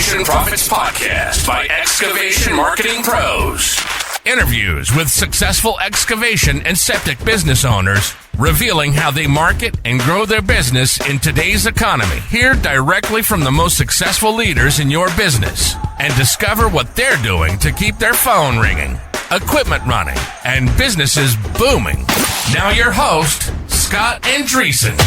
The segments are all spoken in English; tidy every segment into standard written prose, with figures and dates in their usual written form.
Excavation Profits Podcast by Excavation Marketing Pros. Interviews with successful excavation and septic business owners, revealing how they market and grow their business in today's economy. Hear directly from the most successful leaders in your business and discover what they're doing to keep their phone ringing, equipment running, and businesses booming. Now your host, Scott Andreasen.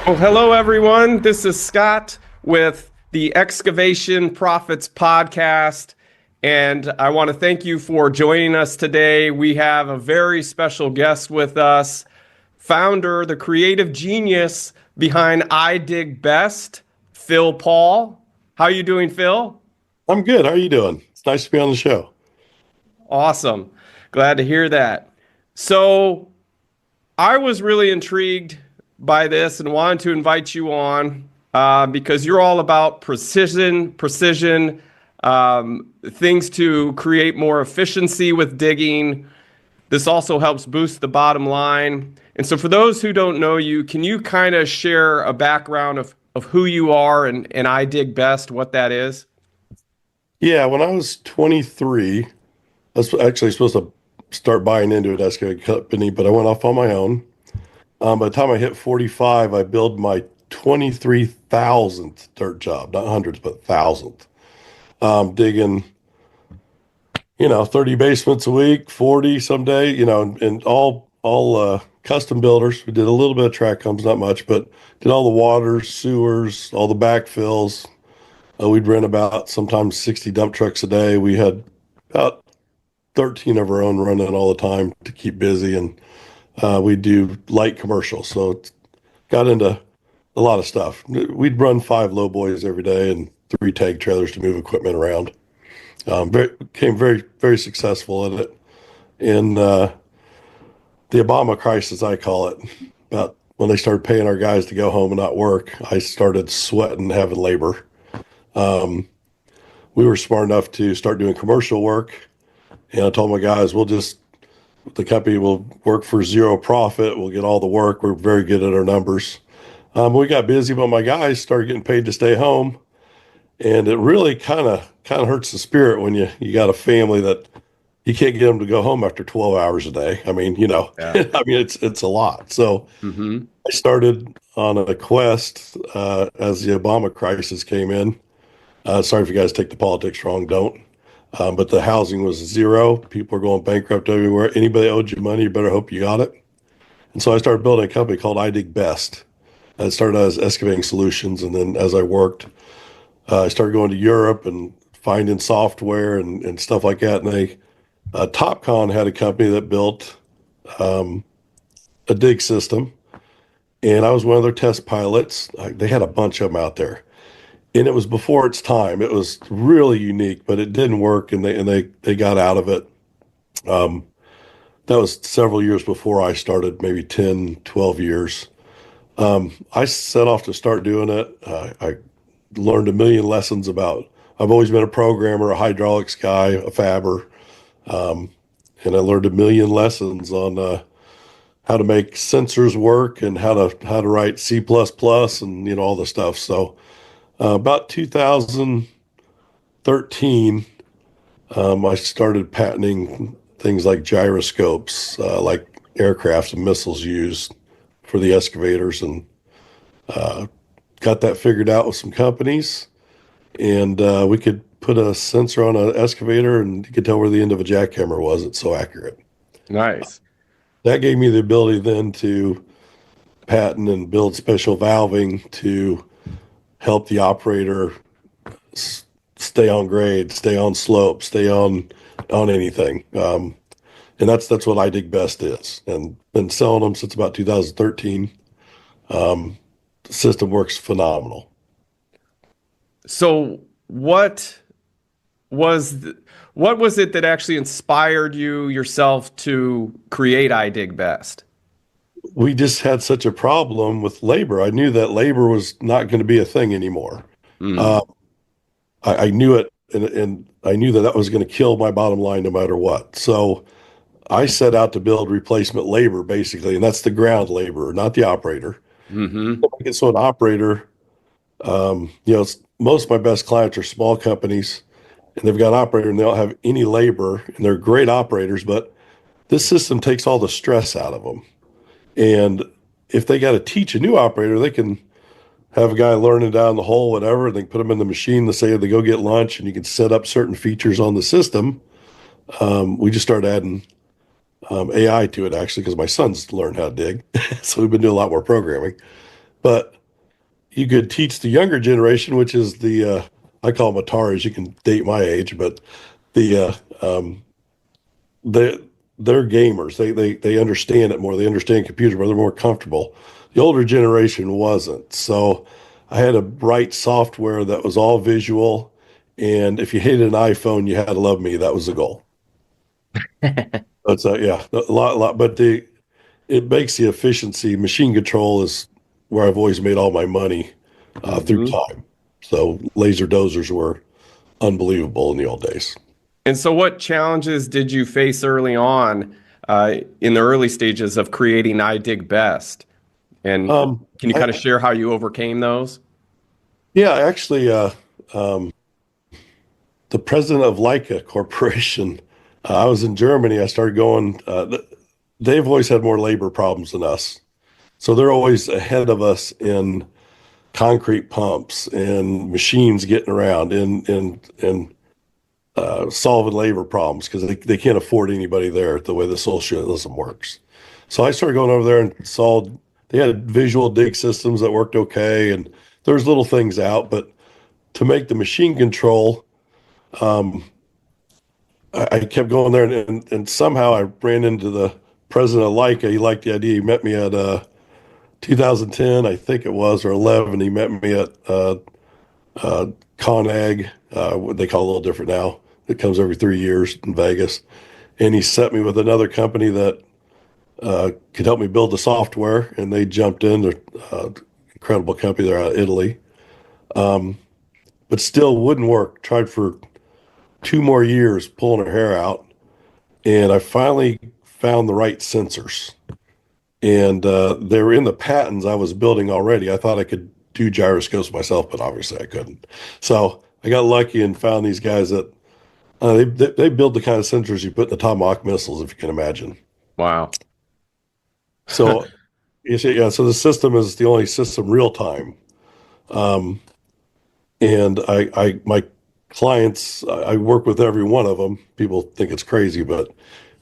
Well, hello, everyone. This is Scott with the Excavation Profits Podcast, and I want to thank you for joining us today. We have a very special guest with us, founder, the creative genius behind IDigBest, Phil Paul. How are you doing, Phil? I'm good. How are you doing? It's nice to be on the show. Awesome. Glad to hear that. So I was really intrigued by this and wanted to invite you on because you're all about precision, things to create more efficiency with digging. This also helps boost the bottom line. And so for those who don't know you, can you kind of share a background of who you are and IDigBest, what that is? Yeah, when I was 23, I was actually supposed to start buying into an excavating company, but I went off on my own. By the time I hit 45, I built my 23,000th dirt job, not hundreds, but thousandth. Digging, 30 basements a week, 40 someday, and all custom builders. We did a little bit of track homes, not much, but did all the waters, sewers, all the backfills. We'd rent about sometimes 60 dump trucks a day. We had about 13 of our own running all the time to keep busy, and we do light commercial, so it got into a lot of stuff. We'd run 5 low boys every day and 3 tank trailers to move equipment around. Became very, very successful at it. In the Obama crisis, I call it, about when they started paying our guys to go home and not work, I started sweating having labor. We were smart enough to start doing commercial work, and I told my guys, the company will work for zero profit. We'll get all the work. We're very good at our numbers. We got busy, but my guys started getting paid to stay home. And it really kind of hurts the spirit when you got a family that you can't get them to go home after 12 hours a day. I mean, yeah. I mean, it's a lot. So I started on a quest as the Obama crisis came in. Sorry if you guys take the politics wrong, don't. But the housing was zero. People were going bankrupt everywhere. Anybody owed you money, you better hope you got it. And so I started building a company called IDigBest. I started as excavating solutions, and then as I worked, I started going to Europe and finding software and stuff like that. And TopCon had a company that built a dig system, and I was one of their test pilots. They had a bunch of them out there. And it was before its time. It was really unique, but it didn't work, and they got out of it. That was several years before I started, maybe 10, 12 years. I set off to start doing it. I learned a million lessons I've always been a programmer, a hydraulics guy, a fabber. And I learned a million lessons on how to make sensors work and how to write C++ and, all the stuff. So about 2013, I started patenting things like gyroscopes, like aircraft and missiles used for the excavators, and got that figured out with some companies. And we could put a sensor on an excavator, and you could tell where the end of a jackhammer was. It's so accurate. Nice. That gave me the ability then to patent and build special valving to help the operator stay on grade, stay on slope, stay on anything. And that's what IDigBest is, and been selling them since about 2013. The system works phenomenal. So what was it that actually inspired you yourself to create IDigBest? We just had such a problem with labor. I knew that labor was not going to be a thing anymore. I knew it, and I knew that was going to kill my bottom line no matter what. So I set out to build replacement labor, basically, and that's the ground labor, not the operator. So an operator Most of my best clients are small companies, and they've got an operator, and they don't have any labor, and they're great operators, but this system takes all the stress out of them. And if they got to teach a new operator, they can have a guy learning down the hole, whatever, and they can put them in the machine. They say they go get lunch, and you can set up certain features on the system. We just started adding AI to it, actually, because my son's learned how to dig. So we've been doing a lot more programming. But you could teach the younger generation, which is I call them Ataris. You can date my age, but the they're gamers. They understand it more. They understand computers more. They're more comfortable. The older generation wasn't. So I had to write software that was all visual. And if you hated an iPhone, you had to love me. That was the goal. But yeah, a lot. But it makes the efficiency. Machine control is where I've always made all my money through time. So laser dozers were unbelievable in the old days. And so what challenges did you face early on in the early stages of creating IDigBest? And can you kind of share how you overcame those? Yeah, actually, the president of Leica Corporation, I was in Germany. I started going, they've always had more labor problems than us. So they're always ahead of us in concrete pumps and machines getting around and solving labor problems because they can't afford anybody there the way the socialism works. So I started going over there and they had visual dig systems that worked okay, and there's little things out, but to make the machine control, I kept going there, and somehow I ran into the president of Leica. He liked the idea. He met me at 2010, I think it was, or 11. He met me at ConAg, what they call it a little different now. It comes every 3 years in Vegas. And he set me with another company that could help me build the software, and they jumped in. They're incredible company. They're out of Italy. But still wouldn't work. Tried for 2 more years pulling her hair out, and I finally found the right sensors. And they were in the patents I was building already. I thought I could do gyroscopes myself, but obviously I couldn't. So I got lucky and found these guys that they build the kind of sensors you put in the Tomahawk missiles, if you can imagine. Wow. So you see, yeah. So the system is the only system real time. And my clients, I work with every one of them. People think it's crazy, but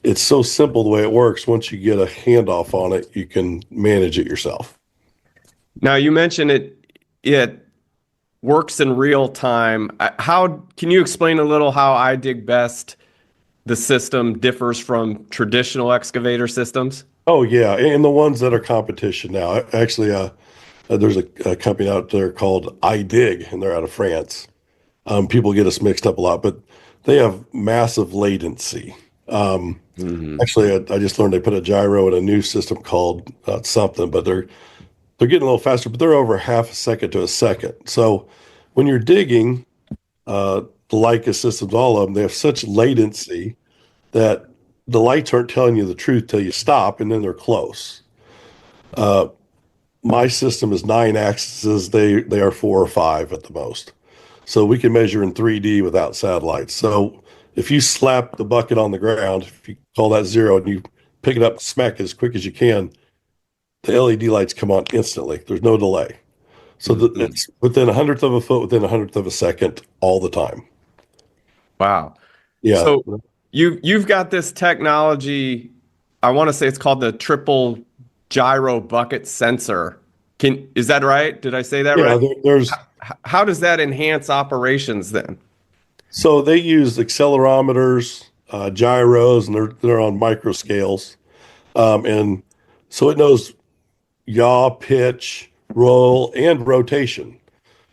it's so simple the way it works. Once you get a handoff on it, you can manage it yourself. Now you mentioned it works in real time. How can you explain a little how IDigBest, the system, differs from traditional excavator systems? Oh yeah, and the ones that are competition now. Actually, there's a company out there called IDig, and they're out of France. People get us mixed up a lot, but they have massive latency. Actually, I just learned they put a gyro in a new system called something, but they're getting a little faster, but they're over half a second to a second. So when you're digging, the Leica systems, all of them, they have such latency that the lights aren't telling you the truth till you stop, and then they're close. My system is 9 axes. They are 4 or 5 at the most. So we can measure in 3D without satellites. So if you slap the bucket on the ground, if you call that 0 and you pick it up, smack it as quick as you can, the LED lights come on instantly. There's no delay. So it's within 1/100th of a foot, within 1/100th of a second, all the time. Wow. Yeah. So you've got this technology. I want to say it's called the triple gyro bucket sensor. Is that right? Did I say that right? There's. How does that enhance operations then? So they use accelerometers, gyros, and they're on micro scales, and so it knows yaw, pitch, roll, and rotation.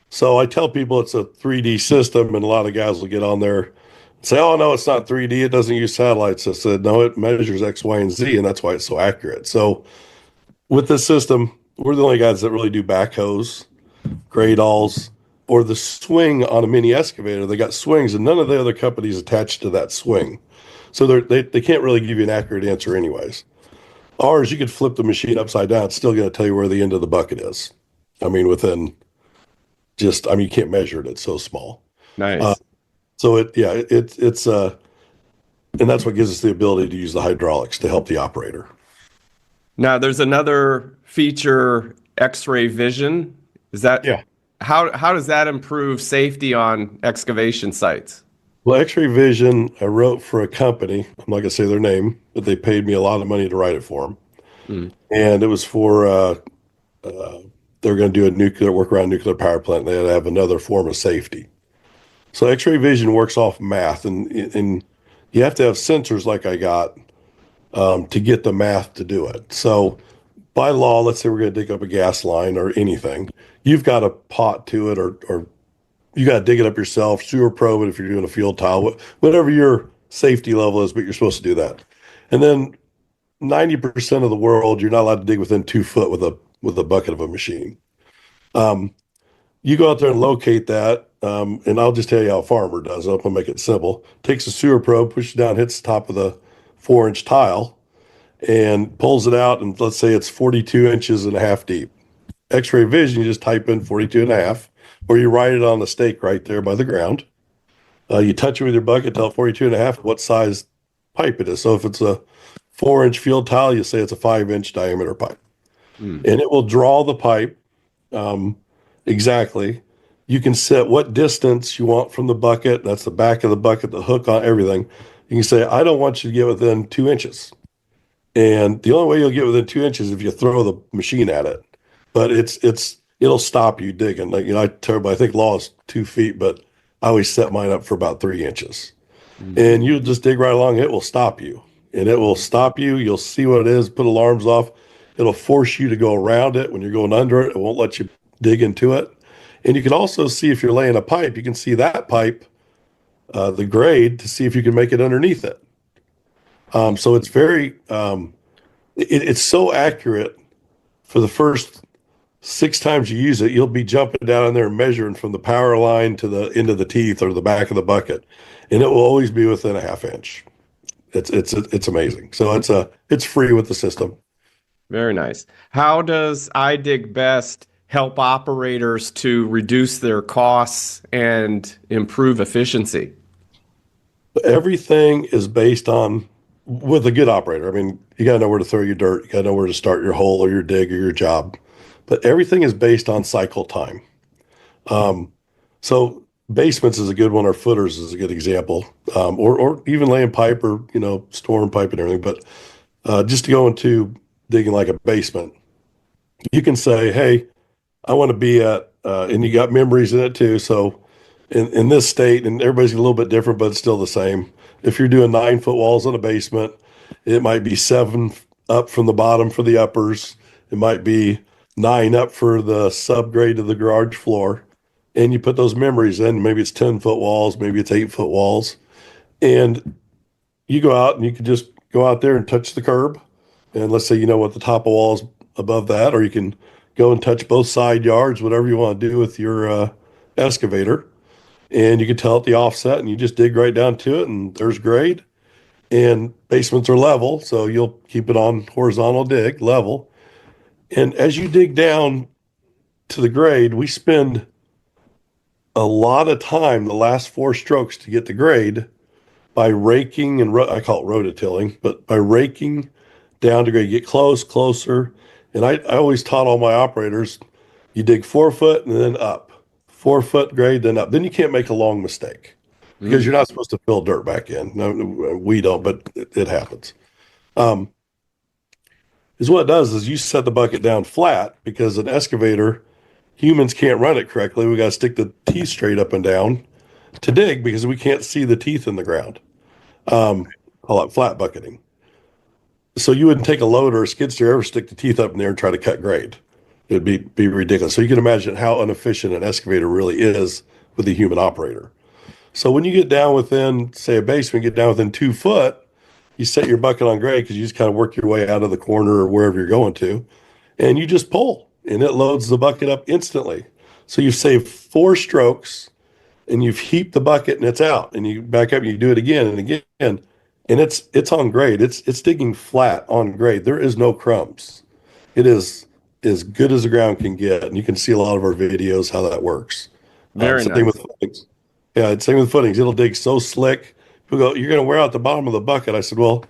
So I tell people it's a 3D system, and a lot of guys will get on there and say, "Oh no, it's not 3D. It doesn't use satellites." I said, "No, it measures X, Y, and Z, and that's why it's so accurate." So with this system, we're the only guys that really do backhoes, gradals, or the swing on a mini excavator. They got swings, and none of the other companies attached to that swing. So they can't really give you an accurate answer anyways. Ours, you could flip the machine upside down. It's still going to tell you where the end of the bucket is. I mean, within just, I mean, you can't measure it. It's so small. Nice. So and that's what gives us the ability to use the hydraulics to help the operator. Now, there's another feature, X-ray vision. Is that Yeah. how does that improve safety on excavation sites? Well, X-ray vision, I wrote for a company. I'm not gonna say their name, but they paid me a lot of money to write it for them. And it was for they're going to do a nuclear work around nuclear power plant. They had to have another form of safety. So X-ray vision works off math, and you have to have sensors like I got to get the math to do it. So by law, let's say we're going to dig up a gas line or anything, you've got a pot to it, or you got to dig it up yourself, sewer probe it if you're doing a field tile, whatever your safety level is, but you're supposed to do that. And then 90% of the world, you're not allowed to dig within 2 foot with a bucket of a machine. You go out there and locate that, and I'll just tell you how a farmer does it. I'm gonna make it simple. Takes a sewer probe, pushes it down, hits the top of the 4-inch tile, and pulls it out. And let's say it's 42 inches and a half deep. X-ray vision, you just type in 42 and a half, or you write it on the stake right there by the ground. You touch it with your bucket, tell it 42 and a half what size pipe it is. So if it's a 4-inch field tile, you say it's a 5-inch diameter pipe. And it will draw the pipe exactly. You can set what distance you want from the bucket. That's the back of the bucket, the hook on everything. You can say, I don't want you to get within 2 inches. And the only way you'll get within 2 inches is if you throw the machine at it. But it'll stop you digging. Like, I tell everybody, I think law is 2 feet, but I always set mine up for about 3 inches. And you just dig right along, it will stop you. And it will stop you. You'll see what it is, put alarms off. It'll force you to go around it when you're going under it. It won't let you dig into it. And you can also see if you're laying a pipe, you can see that pipe, the grade, to see if you can make it underneath it. So it's it's so accurate. For the first 6 times you use it, you'll be jumping down in there and measuring from the power line to the end of the teeth or the back of the bucket. And it will always be within a half inch. It's amazing. So it's free with the system. Very nice. How does IDigBest help operators to reduce their costs and improve efficiency? Everything is based on, with a good operator, I mean, you got to know where to throw your dirt. You got to know where to start your hole or your dig or your job. But everything is based on cycle time. So basements is a good one, or footers is a good example, or even laying pipe or, storm pipe and everything. But just to go into digging like a basement, you can say, hey, I want to be at, and you got memories in it too. So in this state, and everybody's a little bit different, but it's still the same. If you're doing 9-foot walls in a basement, it might be 7 up from the bottom for the uppers. It might be 9 up for the subgrade of the garage floor. And you put those memories in. Maybe it's 10-foot walls, maybe it's 8-foot walls. And you go out and you can just go out there and touch the curb. And let's say you know what the top of wall is above that, or you can go and touch both side yards, whatever you want to do with your excavator. And you can tell it the offset, and you just dig right down to it, and there's grade. And basements are level, so you'll keep it on horizontal dig, level. And as you dig down to the grade, we spend a lot of time, the last 4 strokes to get the grade, by raking and I call it rototilling, but by raking down to grade, get closer. And I always taught all my operators, you dig 4 foot and then up, 4 foot grade, then up. Then you can't make a long mistake because you're not supposed to fill dirt back in. No, we don't, but it happens. Is what it does is you set the bucket down flat, because an excavator, humans can't run it correctly. We got to stick the teeth straight up and down to dig, because we can't see the teeth in the ground. Call it flat bucketing. So you wouldn't take a loader or a skid steer, ever stick the teeth up in there and try to cut grade. It'd be ridiculous. So you can imagine how inefficient an excavator really is with a human operator. So when you get down within, say, a basement, get down within 2 foot, you set your bucket on grade, because you just kind of work your way out of the corner or wherever you're going to, and you just pull, and it loads the bucket up instantly. So you've saved 4 strokes, and you've heaped the bucket, and it's out, and you back up and you do it again and again, and it's on grade. It's digging flat on grade. There is no crumbs. It's as good as the ground can get. And you can see a lot of our videos how that works. Very Same nice. with footings. Yeah, it's same with footings. It'll dig so slick. People go, "You're going to wear out the bottom of the bucket." I said, "Well,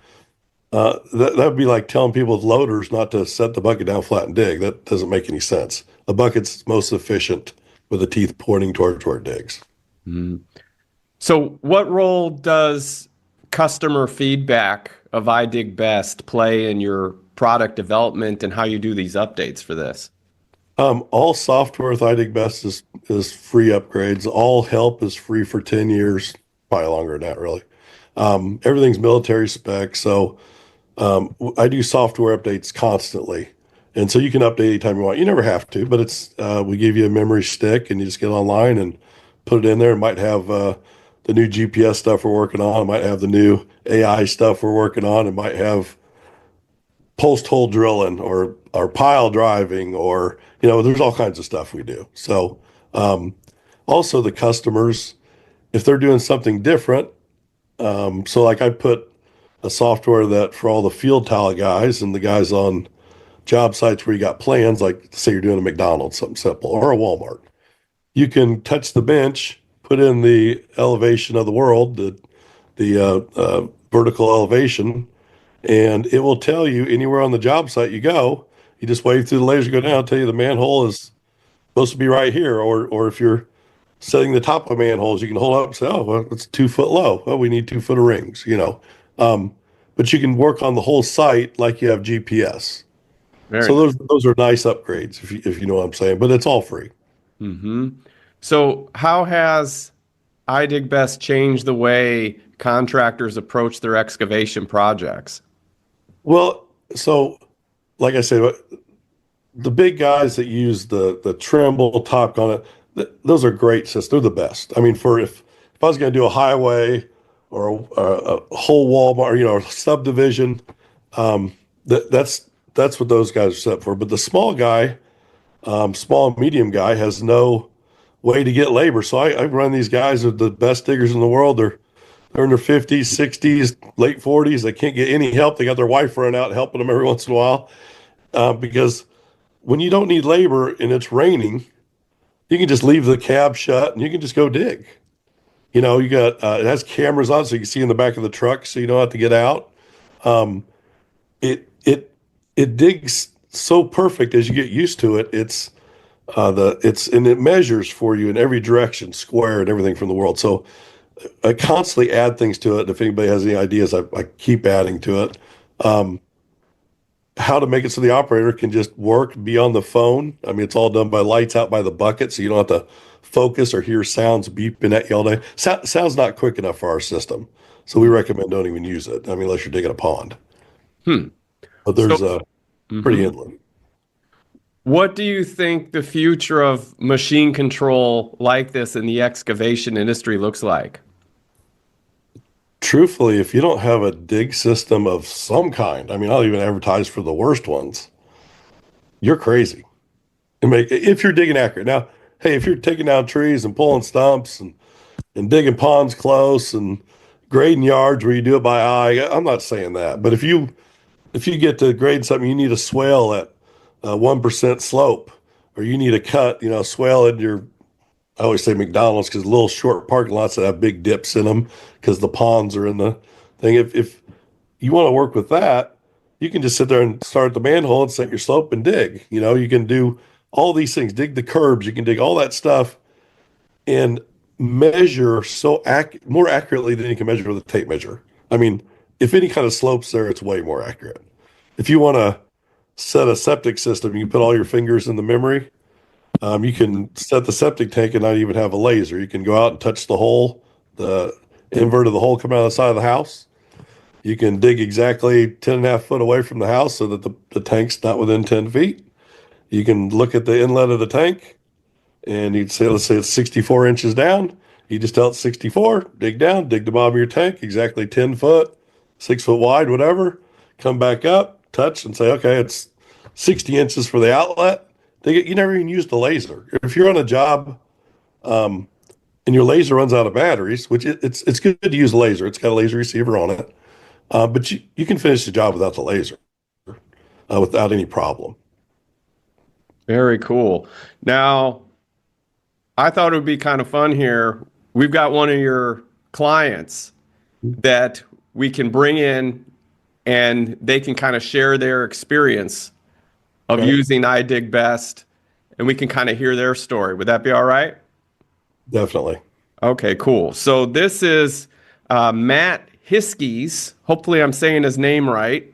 that would be like telling people with loaders not to set the bucket down flat and dig. That doesn't make any sense. The bucket's most efficient with the teeth pointing towards where it digs." So what role does customer feedback of IDigBest play in your product development and how you do these updates for this? All software with IDigBest is free upgrades. All help is free for 10 years, probably longer than that, really. Everything's military spec, so I do software updates constantly. And so you can update anytime you want. You never have to, but it's we give you a memory stick and you just get online and put it in there. It might have the new GPS stuff we're working on. It might have the new AI stuff we're working on. It might have post hole drilling or pile driving or, there's all kinds of stuff we do. So also the customers, if they're doing something different, so like I put a software that for all the field tile guys and the guys on job sites where you got plans, like say you're doing a McDonald's, something simple, or a Walmart, you can touch the bench, put in the elevation of the world, the vertical elevation, and it will tell you anywhere on the job site you go. You just wave through the laser, go down, tell you the manhole is supposed to be right here, or if you're setting the top of manholes, you can hold up and say, "Oh, well, it's 2 foot low. Oh, we need 2 foot of rings." But you can work on the whole site like you have GPS. Very So nice. those are nice upgrades if you know what I'm saying. But it's all free. So how has IDigBest changed the way contractors approach their excavation projects? Well, so like I said, the big guys that use the Trimble top gun, those are great systems. They're the best. I mean, for if I was going to do a highway or a whole Walmart, or a subdivision, that's what those guys are set for. But the small guy, small and medium guy, has no way to get labor. So I run these guys are the best diggers in the world. They're in their 50s, 60s, late 40s. They can't get any help. They got their wife running out helping them every once in a while, because when you don't need labor and it's raining, you can just leave the cab shut and you can just go dig. You got it has cameras on, so you can see in the back of the truck, so you don't have to get out. It digs so perfect as you get used to it. And it measures for you in every direction, square and everything from the world. So I constantly add things to it. If anybody has any ideas, I keep adding to it. How to make it so the operator can just work, be on the phone. I mean, it's all done by lights out by the bucket, so you don't have to focus or hear sounds beeping at you all day. Sound's not quick enough for our system, so we recommend don't even use it. I mean, unless you're digging a pond. But there's pretty inland. What do you think the future of machine control like this in the excavation industry looks like? Truthfully, if you don't have a dig system of some kind, I mean, I'll even advertise for the worst ones, you're crazy. If you're digging accurate. Now, hey, if you're taking down trees and pulling stumps and digging ponds close and grading yards where you do it by eye, I'm not saying that. But if you get to grade something, you need a swale at 1% slope, or you need a cut, swale in your, I always say McDonald's, because little short parking lots that have big dips in them because the ponds are in the thing. If you want to work with that, you can just sit there and start the manhole and set your slope and dig. You can do all these things, dig the curbs, you can dig all that stuff and measure more accurately than you can measure with a tape measure. I mean, if any kind of slope's there, it's way more accurate. If you want to set a septic system, you put all your fingers in the memory. You can set the septic tank and not even have a laser. You can go out and touch the hole, the invert of the hole coming out of the side of the house. You can dig exactly 10.5 foot away from the house so that the tank's not within 10 feet. You can look at the inlet of the tank and you'd say, let's say it's 64 inches down. You just tell it 64, dig down, dig the bottom of your tank, exactly 10 foot, 6 foot wide, whatever. Come back up, touch and say, okay, it's 60 inches for the outlet. You never even used the laser. If you're on a job and your laser runs out of batteries, which it's good to use a laser. It's got a laser receiver on it. But you can finish the job without the laser, without any problem. Very cool. Now, I thought it would be kind of fun here. We've got one of your clients that we can bring in and they can kind of share their experience of Okay. using IDigBest, and we can kind of hear their story. Would that be all right? Definitely. Okay, cool. So this is Matt Hiskeys. Hopefully I'm saying his name right.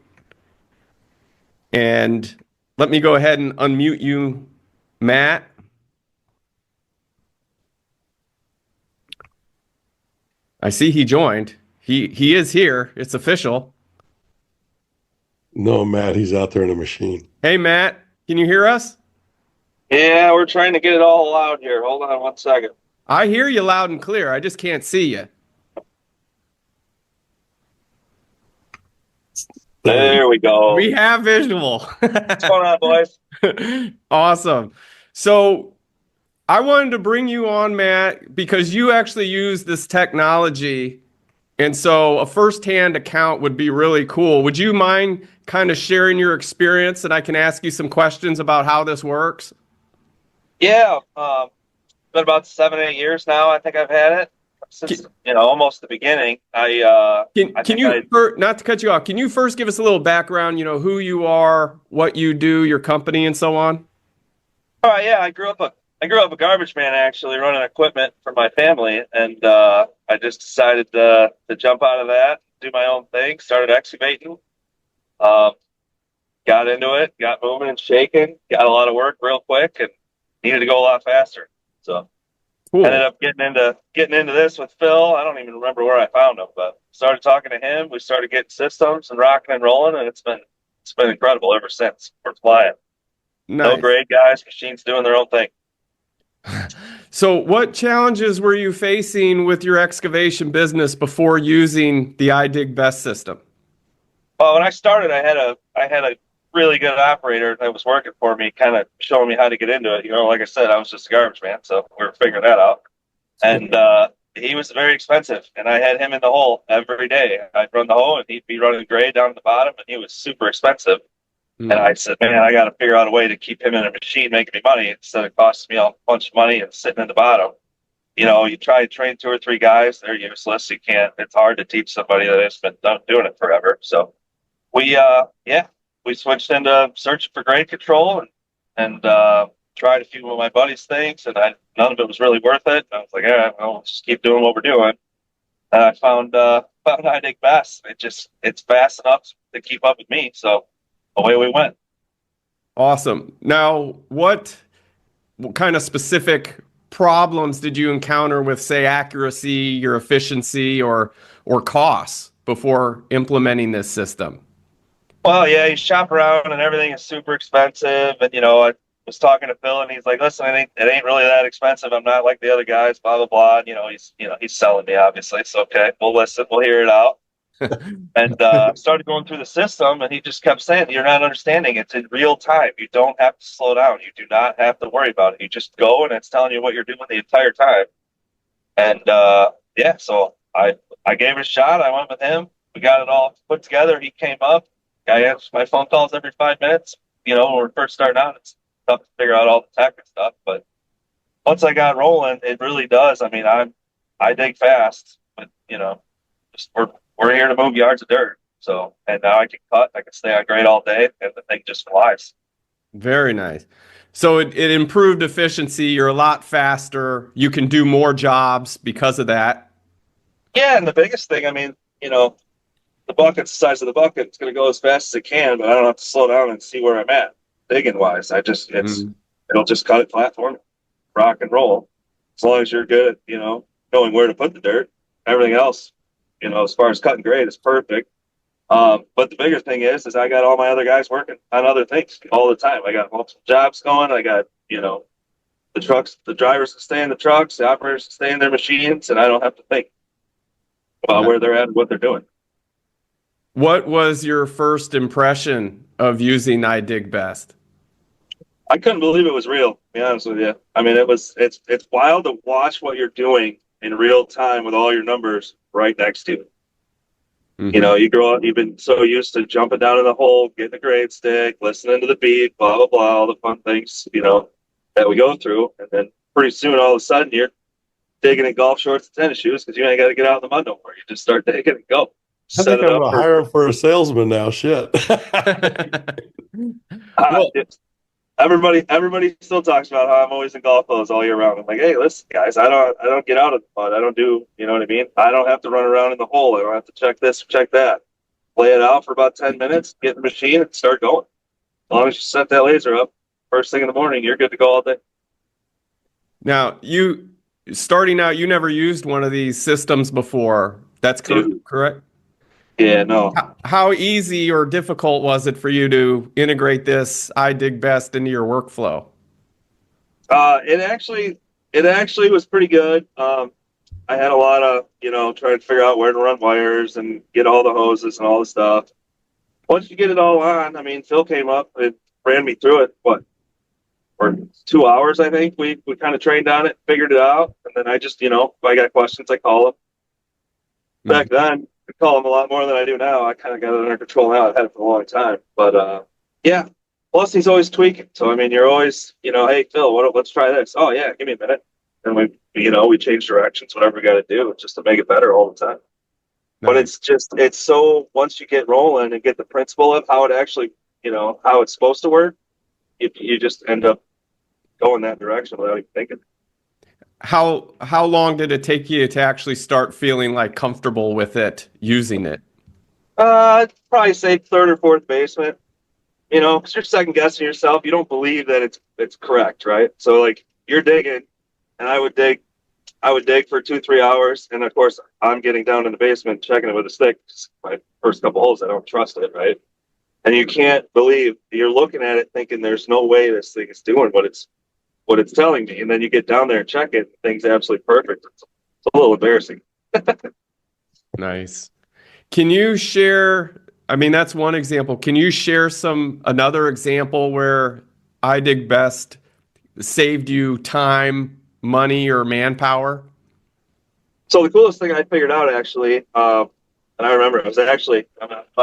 And let me go ahead and unmute you, Matt. I see he joined. He is here. It's official. No, Matt, he's out there in a machine. Hey, Matt, can you hear us? Yeah, we're trying to get it all out here. Hold on one second. I hear you loud and clear. I just can't see you. There we go. We have visual. What's going on, boys? Awesome. So I wanted to bring you on, Matt, because you actually use this technology. And so a firsthand account would be really cool. Would you mind kind of sharing your experience and I can ask you some questions about how this works? Yeah, it's been about 7-8 years now. I think I've had it since almost the beginning. Not to cut you off, can you first give us a little background, who you are, what you do, your company, and so on? All right, yeah, I grew up a garbage man, actually, running equipment for my family, and I just decided to jump out of that, do my own thing, started excavating, got into it, got moving and shaking, got a lot of work real quick, and needed to go a lot faster. So Cool. ended up getting into this with Phil. I don't even remember where I found him, but started talking to him. We started getting systems and rocking and rolling, and it's been incredible ever since. We're flying. Nice. No grade guys, machines doing their own thing. So what challenges were you facing with your excavation business before using the IDigBest system? Well, when I started, I had a really good operator that was working for me, kind of showing me how to get into it. Like I said, I was just a garbage man, so we were figuring that out. And he was very expensive, and I had him in the hole every day. I'd run the hole, and he'd be running grade down to the bottom, and he was super expensive. And I said, man, I got to figure out a way to keep him in a machine making me money instead of costing me a bunch of money and sitting in the bottom. You try to train 2 or 3 guys, they're useless. You can't. It's hard to teach somebody that has been doing it forever. So we switched into searching for grade control and tried a few of my buddies' things, and none of it was really worth it. I was like, yeah, well, let's just keep doing what we're doing. And I found IDigBest. It's fast enough to keep up with me. So away we went. Awesome. Now, what kind of specific problems did you encounter with, say, accuracy, your efficiency, or costs before implementing this system? Well, yeah, you shop around and everything is super expensive. And, I was talking to Phil and he's like, listen, it ain't really that expensive. I'm not like the other guys, blah, blah, blah. And, he's selling me, obviously. It's okay. We'll listen. We'll hear it out. And started going through the system, and he just kept saying, you're not understanding. It's in real time. You don't have to slow down. You do not have to worry about it. You just go, and it's telling you what you're doing the entire time. And, so I gave it a shot. I went with him. We got it all put together. He came up. I answer my phone calls every 5 minutes. When we're first starting out, it's tough to figure out all the tech and stuff. But once I got rolling, it really does. I mean, I dig fast, but we're here to move yards of dirt. So, and now I can cut. I can stay on grade all day, and the thing just flies. Very nice. So it improved efficiency. You're a lot faster. You can do more jobs because of that. Yeah, and the biggest thing, I mean, the bucket's the size of the bucket. It's going to go as fast as it can, but I don't have to slow down and see where I'm at, digging wise. It'll just cut it flat for me, rock and roll. As long as you're good at, knowing where to put the dirt. Everything else, as far as cutting grade, is perfect. But the bigger thing is I got all my other guys working on other things all the time. I got multiple jobs going. I got, the trucks, the drivers can stay in the trucks, the operators can stay in their machines, and I don't have to think about where they're at and what they're doing. What was your first impression of using IDigBest? I couldn't believe it was real, to be honest with you. I mean, it's wild to watch what you're doing in real time with all your numbers right next to you. You know, you grow up, you've been so used to jumping down in the hole, getting a grade stick, listening to the beat, blah, blah, blah, all the fun things, you know, that we go through. And then pretty soon, all of a sudden, you're digging in golf shorts and tennis shoes because you ain't got to get out in the mud no more. You just start digging and go. I think I'm hiring for a salesman now. Shit. Everybody still talks about how I'm always in golf clothes all year round. I'm like, hey, listen, guys, I don't get out of the mud. I don't do, you know what I mean? I don't have to run around in the hole. I don't have to check this or check that. Play it out for about 10 minutes, get in the machine, and start going. As long as you set that laser up first thing in the morning, you're good to go all day. Now, starting out, you never used one of these systems before. That's correct? Yeah, no. How easy or difficult was it for you to integrate this IDigBest into your workflow? It actually was pretty good. I had a lot of, trying to figure out where to run wires and get all the hoses and all the stuff. Once you get it all on, I mean, Phil came up and ran me through it, for 2 hours, I think. We kind of trained on it, figured it out, and then I just, if I got questions, I call him. Back then, I call him a lot more than I do now. I kind of got it under control now. I've had it for a long time. But, yeah. Plus, he's always tweaking. So, I mean, you're always, hey, Phil, let's try this. Oh, yeah, give me a minute. And we change directions, whatever we got to do, just to make it better all the time. Nice. But it's so, once you get rolling and get the principle of how it actually, how it's supposed to work, you just end up going that direction without even thinking. How long did it take you to actually start feeling like comfortable with it, using it? I'd probably say third or fourth basement, because you're second guessing yourself. You don't believe that it's correct, right? So like you're digging, and I would dig for 2-3 hours, and of course I'm getting down in the basement checking it with a stick. My first couple holes, I don't trust it, right? And you can't believe, you're looking at it thinking there's no way this thing is doing what it's telling me. And then you get down there and check it, and things absolutely perfect. It's a little embarrassing. Nice. Can you share, I mean, that's one example. Can you share another example where IDigBest saved you time, money, or manpower? So the coolest thing I figured out actually, and I remember I'm not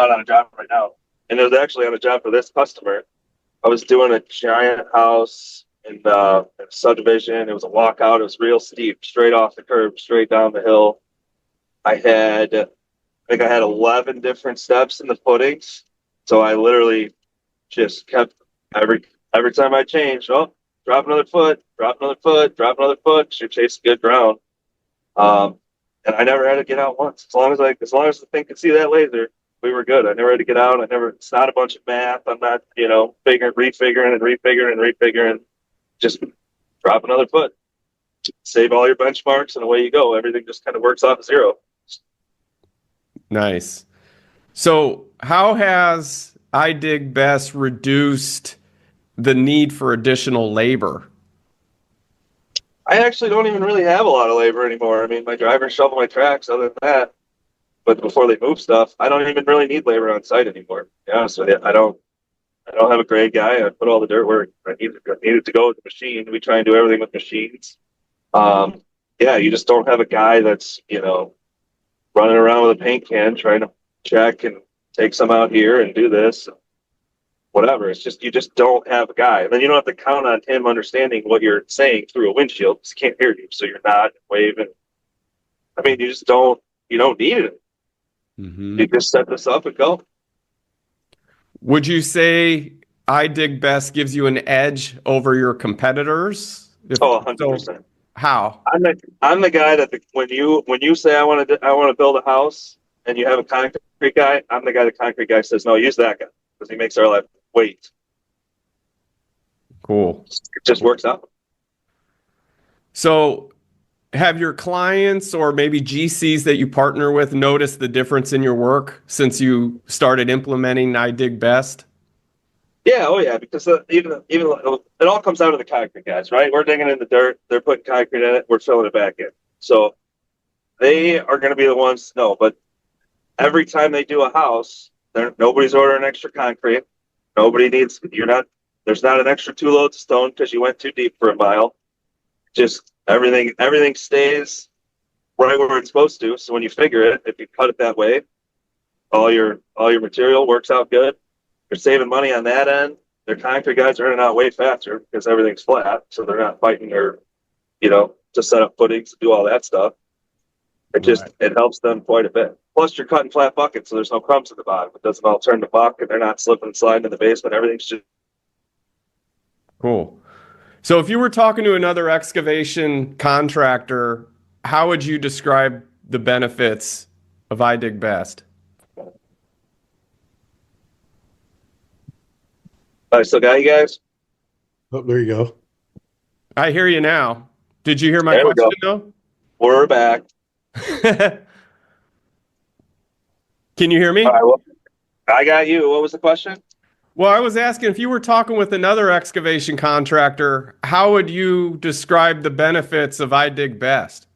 on a job right now, and it was actually on a job for this customer. I was doing a giant house in a subdivision. It was a walkout. It was real steep, straight off the curb, straight down the hill. I think I had 11 different steps in the footings. So I literally just kept every time I changed, drop another foot, drop another foot, drop another foot. You're chasing good ground. And I never had to get out once. As long as the thing could see that laser, we were good. I never had to get out. It's not a bunch of math. I'm not, refiguring. Just drop another foot, save all your benchmarks, and away you go. Everything just kind of works off of zero. Nice. So how has IDigBest reduced the need for additional labor? I actually don't even really have a lot of labor anymore. I mean, my drivers shovel my tracks other than that. But before they move stuff, I don't even really need labor on site anymore. To be honest with you, I don't have a grade guy. I put all the dirt where I needed to go with the machine. We try and do everything with machines. You just don't have a guy that's, running around with a paint can trying to check and take some out here and do this, whatever. It's just, you just don't have a guy. And then you don't have to count on him understanding what you're saying through a windshield because he can't hear you. So you're not waving. I mean, you don't need it. Mm-hmm. You just set this up and go. Would you say IDigBest gives you an edge over your competitors? 100%. So, how? I'm the guy that when you say I want to build a house and you have a concrete guy, I'm the guy. The concrete guy says no, use that guy because he makes our life wait. Cool. It just works out. So, have your clients or maybe GCs that you partner with noticed the difference in your work since you started implementing IDigBest? Yeah, because even it all comes down to the concrete guys, right? We're digging in the dirt, they're putting concrete in it, we're filling it back in. So they are going to be the ones to know. But every time they do a house, nobody's ordering extra concrete. There's not an extra 2 loads of stone because you went too deep for a mile. Just everything stays right where it's supposed to. So when you figure it, if you cut it that way, all your material works out good. You're saving money on that end. Their concrete guys are earning out way faster because everything's flat, so they're not fighting or, to set up footings, to do all that stuff. It helps them quite a bit. Plus, you're cutting flat buckets, so there's no crumbs at the bottom. It doesn't all turn to buck, and they're not slipping and sliding in the basement. Everything's just Cool. So if you were talking to another excavation contractor, how would you describe the benefits of IDigBest? I still got you guys. Oh, there you go. I hear you now. Did you hear my There we question, go. though? We're back. Can you hear me? All right, well, I got you. What was the question? Well, I was asking if you were talking with another excavation contractor, how would you describe the benefits of IDigBest?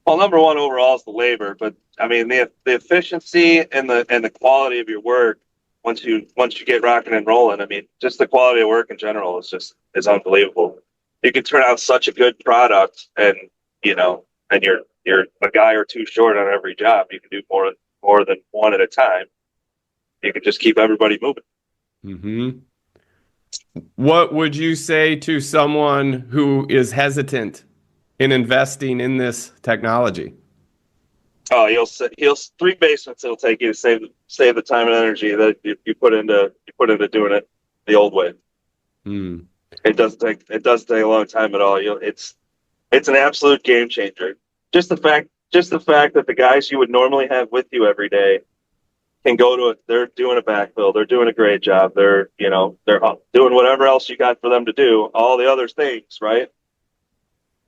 Well, number one overall is the labor, but I mean the efficiency and the quality of your work once you get rocking and rolling. I mean, just the quality of work in general is unbelievable. You can turn out such a good product, and and you're a guy or two short on every job. You can do more than one at a time. You can just keep everybody moving. Mm-hmm. What would you say to someone who is hesitant in investing in this technology? Oh, he'll 3 basements it'll take you to save the time and energy that you put into doing it the old way. Mm. It doesn't take a long time at all. It's an absolute game changer. Just the fact that the guys you would normally have with you every day can go to it. They're doing a backfill. They're doing a great job. They're doing whatever else you got for them to do. All the other things, right?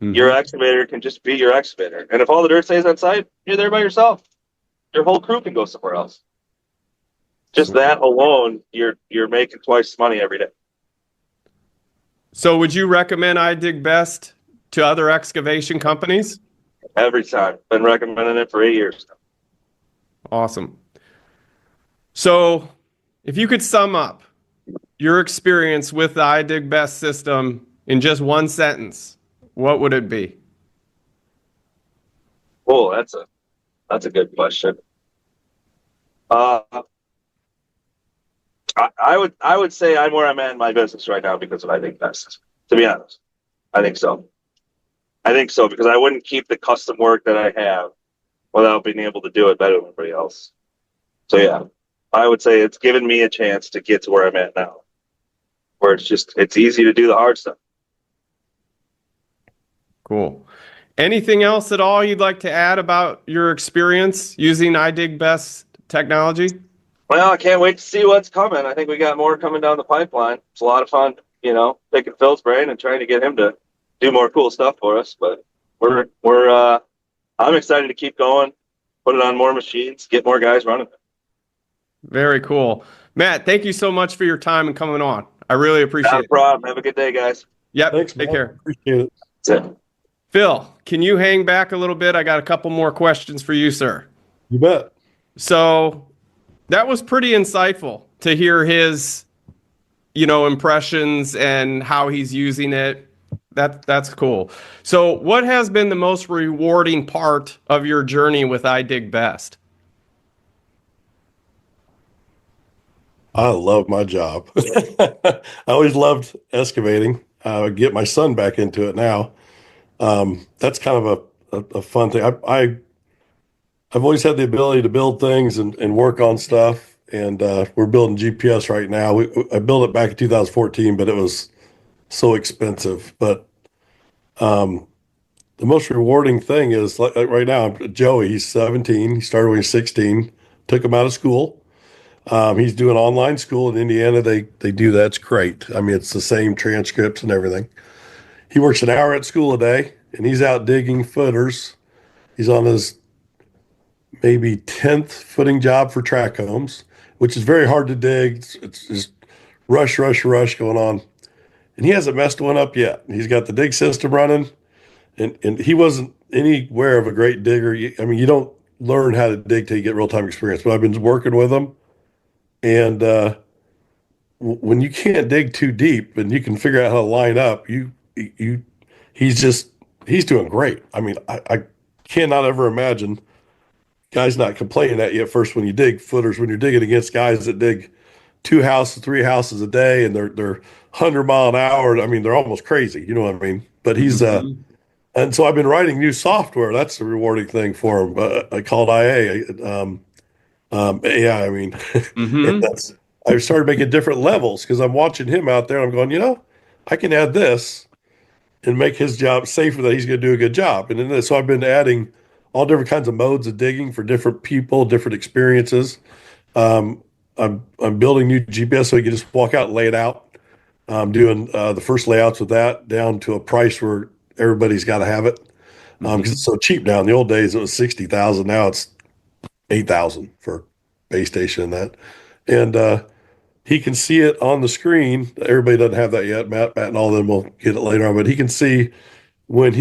Mm-hmm. Your excavator can just be your excavator. And if all the dirt stays on site, you're there by yourself. Your whole crew can go somewhere else. Just that alone, you're making twice the money every day. So would you recommend IDigBest to other excavation companies? Every time. Been recommending it for 8 years now. Awesome. So if you could sum up your experience with the IDigBest system in just one sentence, what would it be? Oh, that's a good question. I would say I'm where I'm at in my business right now because of IDigBest. To be honest, I think so. Because I wouldn't keep the custom work that I have without being able to do it better than everybody else. So yeah, I would say it's given me a chance to get to where I'm at now, where it's easy to do the hard stuff. Cool. Anything else at all you'd like to add about your experience using IDigBest technology? Well, I can't wait to see what's coming. I think we got more coming down the pipeline. It's a lot of fun, picking Phil's brain and trying to get him to do more cool stuff for us. But I'm excited to keep going, put it on more machines, get more guys running. Very cool. Matt, thank you so much for your time and coming on. I really appreciate it. No problem. Have a good day, guys. Yep. Thanks, Take Matt. care. Appreciate it. That's it. Phil, can you hang back a little bit? I got a couple more questions for you, sir. You bet. So that was pretty insightful to hear his, impressions and how he's using it. That's cool. So what has been the most rewarding part of your journey with IDigBest? I love my job. I always loved excavating. I get my son back into it now. That's kind of a fun thing. I've always had the ability to build things and work on stuff. And we're building GPS right now. I built it back in 2014, but it was so expensive. But the most rewarding thing is like right now, Joey, he's 17. He started when he was 16. Took him out of school. He's doing online school in Indiana. They do that. It's great. I mean, it's the same transcripts and everything. He works an hour at school a day, and he's out digging footers. He's on his maybe 10th footing job for track homes, which is very hard to dig. It's just rush going on. And he hasn't messed one up yet. He's got the dig system running, and he wasn't anywhere of a great digger. I mean, you don't learn how to dig till you get real-time experience, but I've been working with him. And when you can't dig too deep and you can figure out how to line up, he's doing great. I mean, I cannot ever imagine guys not complaining at you at first when you dig footers, when you're digging against guys that dig 2 houses, 3 houses a day, and they're 100 mile an hour. I mean, they're almost crazy. You know what I mean? But he's Mhm. and so I've been writing new software. That's the rewarding thing for him. I call it AI. I mean, and Mhm. that's I've started making different levels because I'm watching him out there. And I'm going, I can add this and make his job safer that he's going to do a good job. And then so I've been adding all different kinds of modes of digging for different people, different experiences. Um, I'm building new GPS so you can just walk out and lay it out. I'm doing the first layouts with that down to a price where everybody's got to have it because it's Mhm. so cheap now. In the old days, it was 60,000. Now it's 8,000 for base station and that. And he can see it on the screen. Everybody doesn't have that yet. Matt, and all of them will get it later on, but he can see when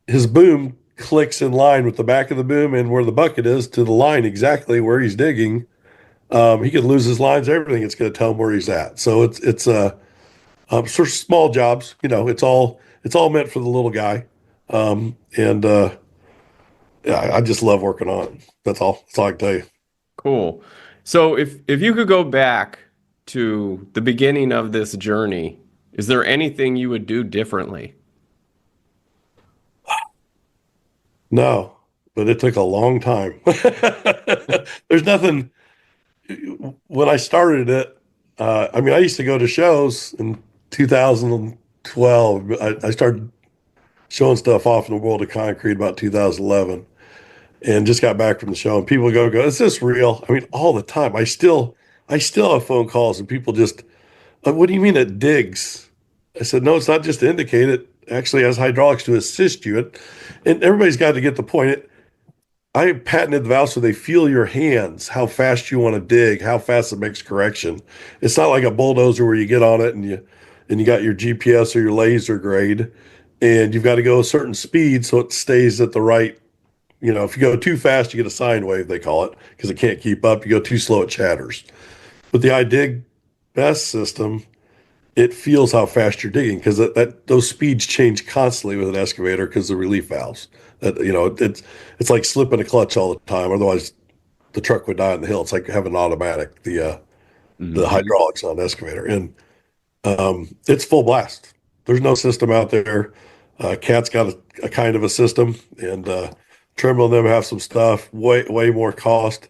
his boom clicks in line with the back of the boom and where the bucket is to the line exactly where he's digging. He could lose his lines, everything. It's going to tell him where he's at. So sort of small jobs. It's all meant for the little guy. And yeah, I just love working on it. That's all. That's all I can tell you. Cool. So if you could go back to the beginning of this journey, is there anything you would do differently? No, but it took a long time. There's nothing. When I started it, I mean, I used to go to shows in 2012. I started showing stuff off in the world of concrete about 2011, and just got back from the show. And people go, is this real? I mean, all the time. I still have phone calls and people just, what do you mean it digs? I said, no, it's not just to indicate it. Actually has hydraulics to assist you. And everybody's got to get the point. I patented the valve so they feel your hands, how fast you want to dig, how fast it makes correction. It's not like a bulldozer where you get on it and you got your GPS or your laser grade, and you've got to go a certain speed so it stays at the right. If you go too fast, you get a sine wave, they call it, because it can't keep up. You go too slow, it chatters. But the IDigBest system, it feels how fast you're digging because those speeds change constantly with an excavator because the relief valves. It's like slipping a clutch all the time. Otherwise, the truck would die on the hill. It's like having an automatic, the Mhm. hydraulics on an excavator, and it's full blast. There's no system out there. Cat's got a kind of a system, and Trimble and them have some stuff. Way more cost.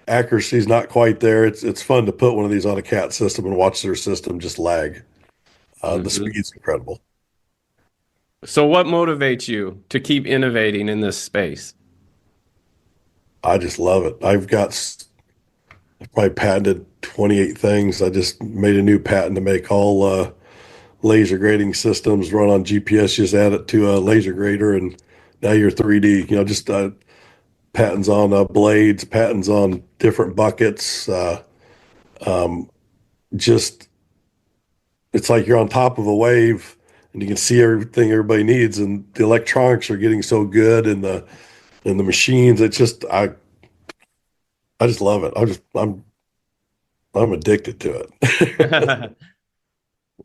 Accuracy's not quite there. It's fun to put one of these on a cat system and watch their system just lag. The Mhm. speed's incredible. So what motivates you to keep innovating in this space? I just love it. I've probably patented 28 things. I just made a new patent to make all laser grading systems run on GPS. Just add it to a laser grader, and now you're 3D. Just patents on blades, patents on different buckets. Just it's like you're on top of a wave, and you can see everything everybody needs. And the electronics are getting so good, and the machines. It's just I just love it. I'm addicted to it.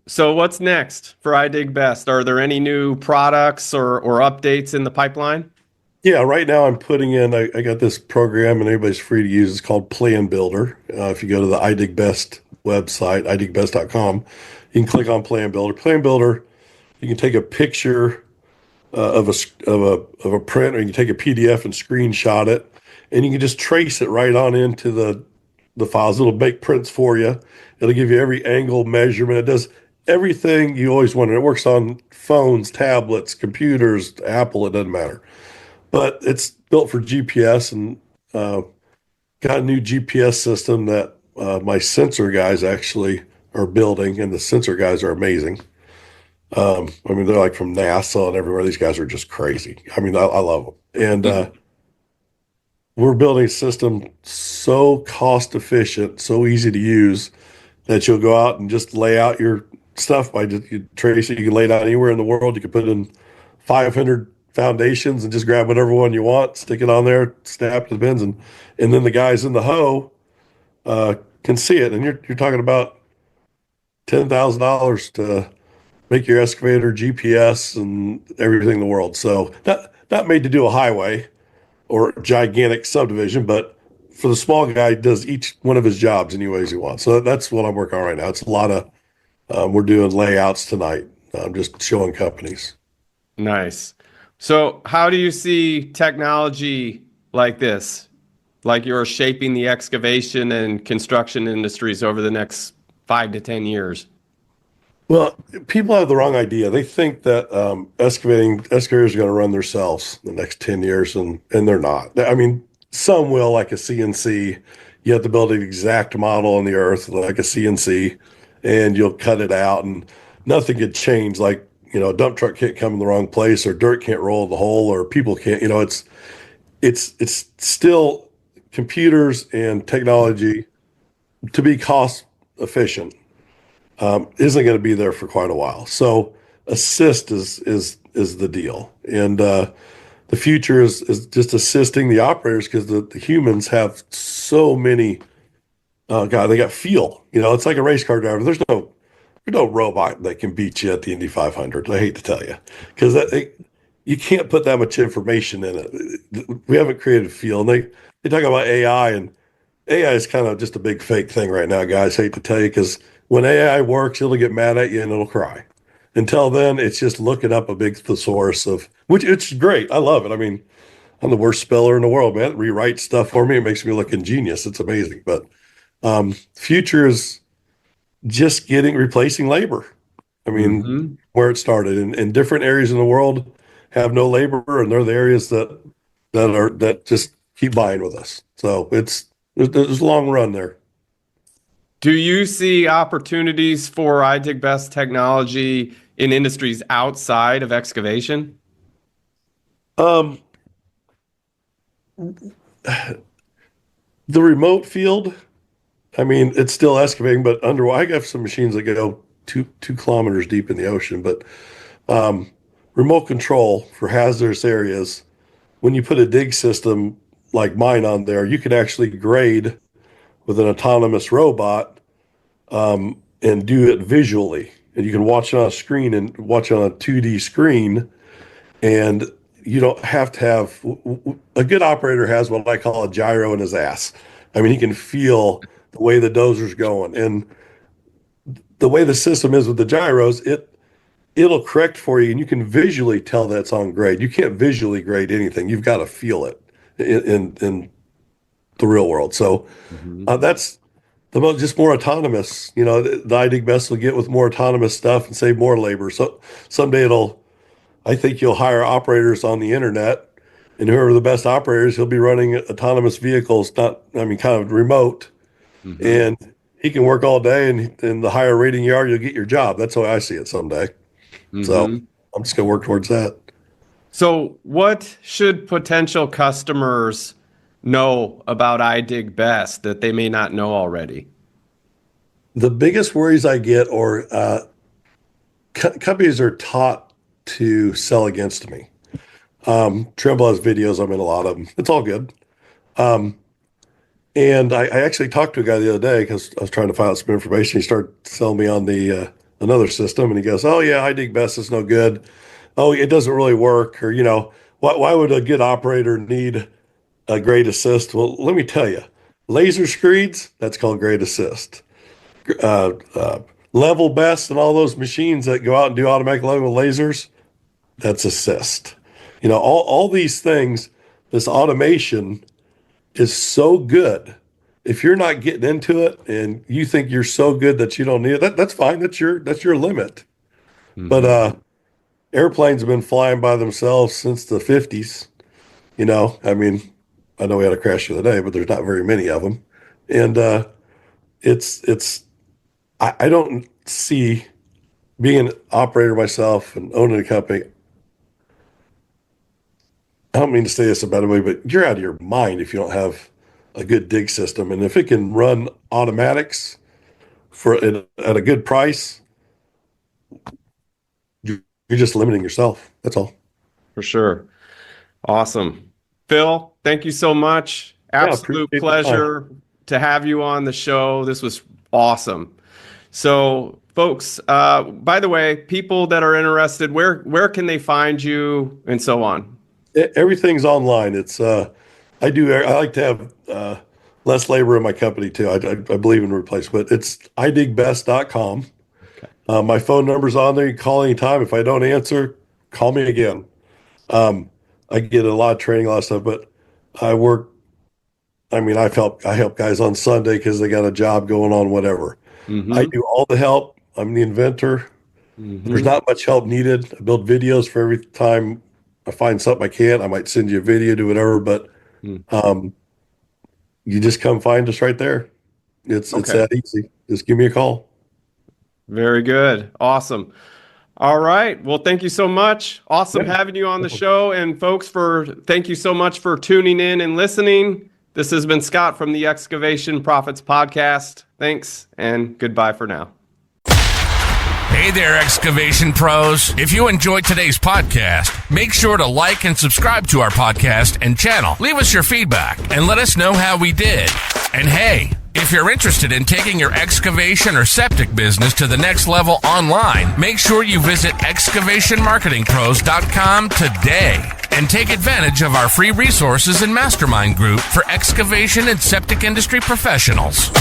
So what's next for IDigBest? Are there any new products or updates in the pipeline? Yeah, right now I'm putting in. I got this program, and everybody's free to use. It's called Plan Builder. If you go to the IDigBest website, idigbest.com, you can click on Plan Builder. Plan Builder, you can take a picture of a print, or you can take a PDF and screenshot it, and you can just trace it right on into the files. It'll make prints for you. It'll give you every angle measurement. It does everything you always wanted. It works on phones, tablets, computers, Apple. It doesn't matter. But it's built for GPS, and got a new GPS system that my sensor guys actually are building, and the sensor guys are amazing. I mean, they're like from NASA and everywhere. These guys are just crazy. I mean, I love them. And we're building a system so cost efficient, so easy to use that you'll go out and just lay out your stuff by just you trace it. You can lay it out anywhere in the world. You can put in 500 foundations and just grab whatever one you want, stick it on there, snap the pins, and then the guys in the hoe can see it. And you're talking about $10,000 to make your excavator GPS and everything in the world. So not made to do a highway, or gigantic subdivision, but for the small guy, does each one of his jobs any ways he wants. So that's what I'm working on right now. It's a lot of, we're doing layouts tonight. I'm just showing companies. Nice. So how do you see technology like this, like you're shaping the excavation and construction industries over the next 5 to 10 years? Well, people have the wrong idea. They think that excavators are going to run themselves the next 10 years, and they're not. I mean, some will, like a CNC. You have to build an exact model on the earth, like a CNC, and you'll cut it out, and nothing could change. Like, a dump truck can't come in the wrong place, or dirt can't roll the hole, or people can't. It's still computers and technology to be cost efficient. Isn't going to be there for quite a while. So assist is the deal, and the future is just assisting the operators, because the humans have so many. God, they got feel. It's like a race car driver. There's no robot that can beat you at the Indy 500. I hate to tell you, because you can't put that much information in it. We haven't created feel, and they talk about AI, and AI is kind of just a big fake thing right now, guys. Hate to tell you, because when AI works, it'll get mad at you and it'll cry. Until then, it's just looking up a big thesaurus of, which it's great. I love it. I mean, I'm the worst speller in the world, man. It rewrites stuff for me. It makes me look ingenious. It's amazing. But future is just replacing labor. I mean, where it started in different areas in the world have no labor, and they're the areas that just keep buying with us. So there's a long run there. Do you see opportunities for IDigBest technology in industries outside of excavation? The remote field, I mean, it's still excavating, but I got some machines that go 2 kilometers deep in the ocean. But remote control for hazardous areas, when you put a dig system like mine on there, you can actually grade with an autonomous robot, and do it visually. And you can watch it on a screen and watch it on a 2D screen. And you don't have to have a good operator has what I call a gyro in his ass. I mean, he can feel the way the dozer's going. And the way the system is with the gyros, it'll correct for you, and you can visually tell that it's on grade. You can't visually grade anything. You've got to feel it in the real world. So that's just more autonomous. The IDigBest will get with more autonomous stuff and save more labor. So someday I think you'll hire operators on the internet, and whoever the best operator is, he'll be running autonomous vehicles, kind of remote, and he can work all day, and the higher rating you are, you'll get your job. That's how I see it someday. So I'm just going to work towards that. So what should potential customers know about IDigBest that they may not know already? The biggest worries I get are companies are taught to sell against me. Trimble has videos. I'm in a lot of them. It's all good. And I actually talked to a guy the other day because I was trying to find out some information. He started selling me on the another system, and he goes, "Oh yeah, IDigBest is no good. Oh, it doesn't really work." Or why would a good operator need a grade assist? Well, let me tell you, laser screeds, that's called grade assist. Level best and all those machines that go out and do automatic level lasers, that's assist. All these things, this automation is so good. If you're not getting into it and you think you're so good that you don't need it, that's fine. That's your limit. But airplanes have been flying by themselves since the 50s. I mean, I know we had a crash the other day, but there's not very many of them. And I don't see being an operator myself and owning a company. I don't mean to say this a better way, but you're out of your mind if you don't have a good dig system. And if it can run automatics at a good price, you're just limiting yourself. That's all. For sure. Awesome. Phil, thank you so much. Absolute pleasure to have you on the show. This was awesome. So, folks, by the way, people that are interested, where can they find you and so on? Everything's online. It's I like to have less labor in my company too. I believe in replacement. It's IDigBest.com. Okay. My phone number's on there. You can call anytime. If I don't answer, call me again. I get a lot of training, a lot of stuff, but I help guys on Sunday because they got a job going on, whatever. I do all the help. I'm the inventor. There's not much help needed. I build videos for every time I find something I can't. I might send you a video, do whatever, but you just come find us right there. It's that easy. Just give me a call. Very good. Awesome. All right. Well, thank you so much. Awesome having you on the show. And folks, thank you so much for tuning in and listening. This has been Scott from the Excavation Profits Podcast. Thanks and goodbye for now. Hey there, excavation pros. If you enjoyed today's podcast, make sure to like and subscribe to our podcast and channel. Leave us your feedback and let us know how we did. And hey, if you're interested in taking your excavation or septic business to the next level online, make sure you visit excavationmarketingpros.com today and take advantage of our free resources and mastermind group for excavation and septic industry professionals.